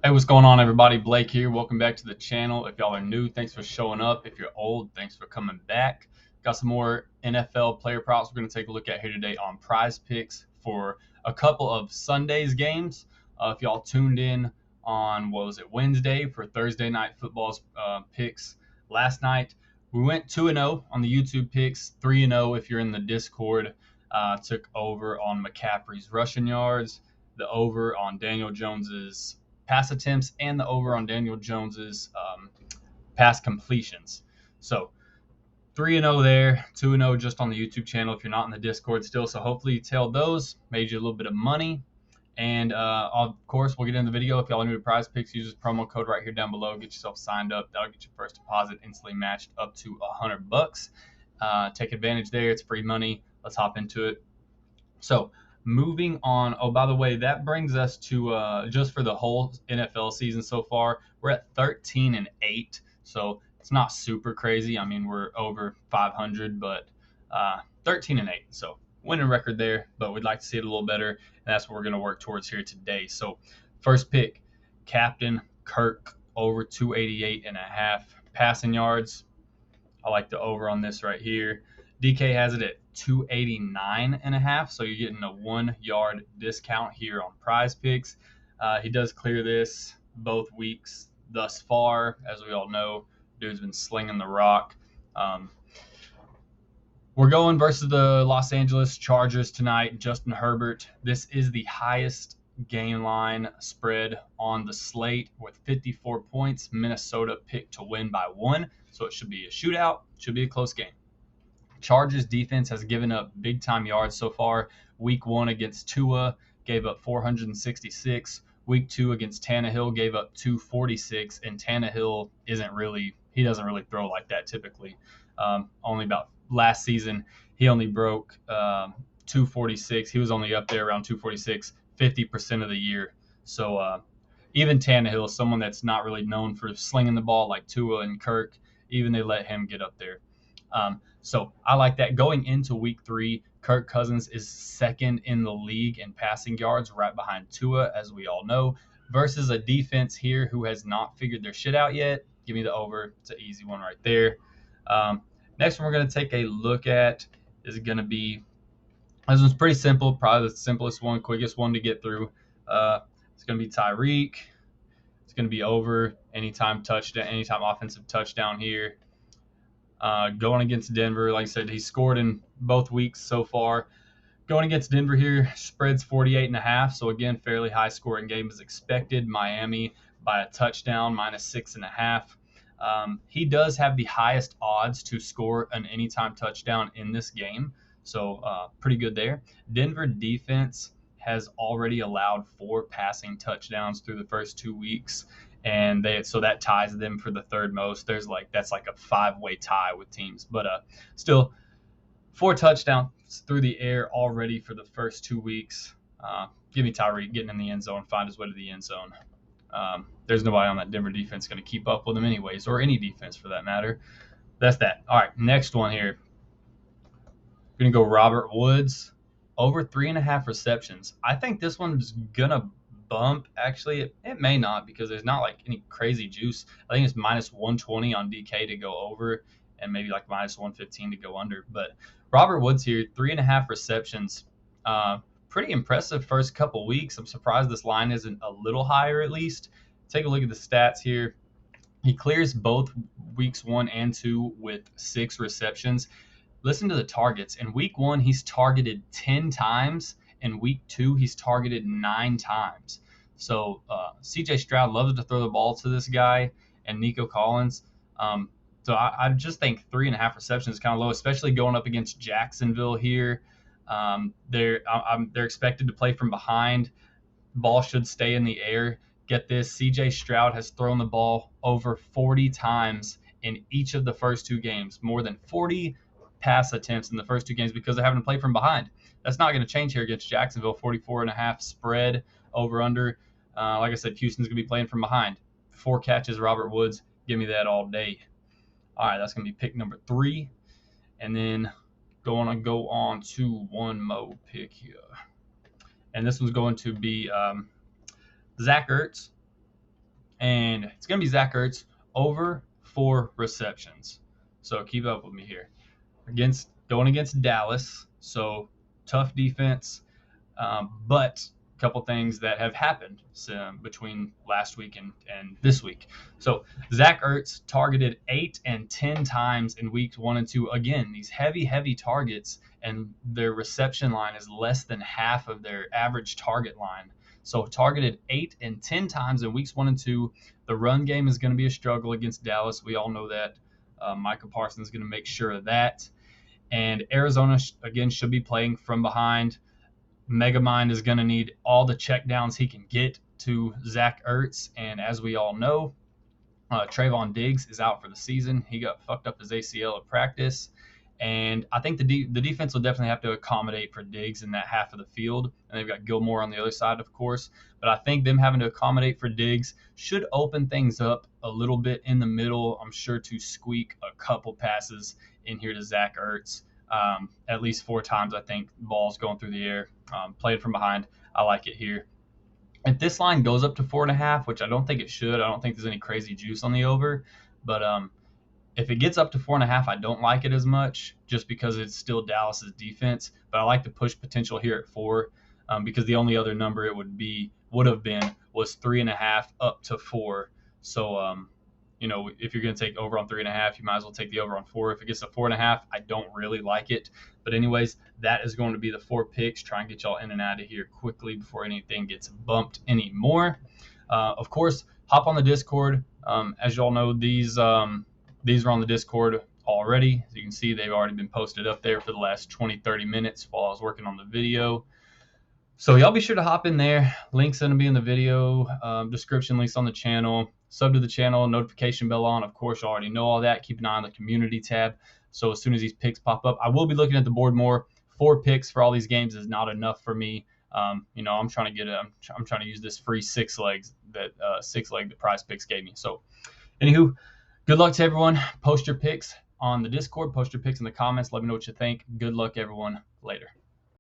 Hey, what's going on, everybody? Blake here. Welcome back to the channel. If y'all are new, thanks for showing up. If you're old, thanks for coming back. Got some more NFL player props we're going to take a look at here today on PrizePicks for a couple of Sunday's games. If y'all tuned in on, what was it, Wednesday for Thursday night football's picks last night, we went 2-0 on the YouTube picks, 3-0 if you're in the Discord. Took over on McCaffrey's rushing yards, the over on Daniel Jones's pass attempts, and the over on Daniel Jones's pass completions. So 3-0 there, 2-0 just on the YouTube channel if you're not in the Discord still. So hopefully you tailed those, made you a little bit of money. And of course, we'll get into the video. If y'all are new to PrizePicks, use this promo code right here down below. Get yourself signed up. That'll get your first deposit instantly matched up to $100. Take advantage there. It's free money. Let's hop into it. So moving on. Oh, by the way, that brings us to just for the whole NFL season so far, we're at 13-8. So it's not super crazy. I mean, we're over 500, but 13-8. So winning record there, but we'd like to see it a little better, and that's what we're going to work towards here today. So first pick, Captain Kirk, over 288.5 passing yards. I like the over on this right here. DK has it at 289.5, so you're getting a 1 yard discount here on PrizePicks. He does clear this both weeks thus far. As we all know, dude's been slinging the rock. We're going versus the Los Angeles Chargers tonight. Justin Herbert. This is the highest game line spread on the slate with 54 points. Minnesota picked to win by 1, so it should be a shootout. Should be a close game. Chargers defense has given up big time yards so far. Week 1 against Tua gave up 466. Week 2 against Tannehill gave up 246, and Tannehill doesn't really throw like that typically. Only about last season he only broke 246. He was only up there around 246 50% of the year. So even Tannehill, someone that's not really known for slinging the ball like Tua and Kirk, even they let him get up there. So I like that. Going into week 3, Kirk Cousins is second in the league in passing yards, right behind Tua, as we all know, versus a defense here who has not figured their shit out yet. Give me the over. It's an easy one right there. Next one we're going to take a look at is going to be, this one's pretty simple, probably the simplest one, quickest one to get through. It's going to be Tyreek. It's going to be over anytime offensive touchdown here. Going against Denver, like I said, he scored in both weeks so far. Going against Denver here, spread's 48.5. So again, fairly high scoring game as expected. Miami by a touchdown, -6.5. He does have the highest odds to score an anytime touchdown in this game. So pretty good there. Denver defense has already allowed 4 passing touchdowns through the first 2 weeks. And so that ties them for the third most. That's like a 5-way tie with teams, but still 4 touchdowns through the air already for the first 2 weeks. Give me Tyreek getting in the end zone, find his way to the end zone. There's nobody on that Denver defense going to keep up with him anyways, or any defense for that matter. That's that. All right, next one here. We're going to go Robert Woods, over 3.5 receptions. I think this one's going to bump. Actually, it may not, because there's not like any crazy juice. I think it's -120 on DK to go over, and maybe like -115 to go under. But Robert Woods here, 3.5 receptions. Pretty impressive first couple weeks. I'm surprised this line isn't a little higher at least. Take a look at the stats here. He clears both weeks 1 and 2 with 6 receptions. Listen to the targets. In week 1, he's targeted 10 times. In week 2, he's targeted 9 times. So C.J. Stroud loves to throw the ball to this guy, and Nico Collins. So I just think 3.5 receptions is kind of low, especially going up against Jacksonville here. They're expected to play from behind. Ball should stay in the air. Get this, C.J. Stroud has thrown the ball over 40 times in each of the first 2 games, more than 40 pass attempts in the first 2 games because they're having to play from behind. That's not going to change here against Jacksonville. 44.5 spread over under. Like I said, Houston's going to be playing from behind. 4 catches, Robert Woods. Give me that all day. All right, that's going to be pick number 3. And then going to go on to one more pick here. And this one's going to be Zach Ertz, and it's going to be Zach Ertz over 4 receptions. So keep up with me here. Going against Dallas, so tough defense, but a couple things that have happened between last week and this week. So Zach Ertz targeted 8 and 10 times in weeks 1 and 2. Again, these heavy targets, and their reception line is less than half of their average target line. So targeted 8 and 10 times in weeks 1 and 2. The run game is going to be a struggle against Dallas. We all know that. Micah Parsons is going to make sure of that. And Arizona, again, should be playing from behind. Megamind is going to need all the checkdowns he can get to Zach Ertz. And as we all know, Trayvon Diggs is out for the season. He got fucked up his ACL at practice. And I think the defense will definitely have to accommodate for Diggs in that half of the field. And they've got Gilmore on the other side, of course. But I think them having to accommodate for Diggs should open things up a little bit in the middle. I'm sure to squeak a couple passes in here to Zach Ertz. At least 4 times, I think, balls going through the air. Played from behind. I like it here. If this line goes up to 4.5, which I don't think it should, I don't think there's any crazy juice on the over. But if it gets up to 4.5, I don't like it as much, just because it's still Dallas's defense. But I like the push potential here at 4, because the only other number it would have been was 3.5 up to 4. So if you're going to take over on 3.5, you might as well take the over on 4. If it gets to 4.5, I don't really like it. But anyways, that is going to be the 4 picks. Try and get y'all in and out of here quickly before anything gets bumped anymore. Of course, hop on the Discord. As y'all know, these are on the Discord already. As you can see, they've already been posted up there for the last 20-30 minutes while I was working on the video. So y'all be sure to hop in there. Links going to be in the video description, links on the channel. Sub to the channel, notification bell on. Of course, you already know all that. Keep an eye on the community tab. So as soon as these picks pop up, I will be looking at the board more. 4 picks for all these games is not enough for me. I'm trying to use this free 6 leg that PrizePicks gave me. So anywho, good luck to everyone. Post your picks on the Discord. Post your picks in the comments. Let me know what you think. Good luck, everyone. Later.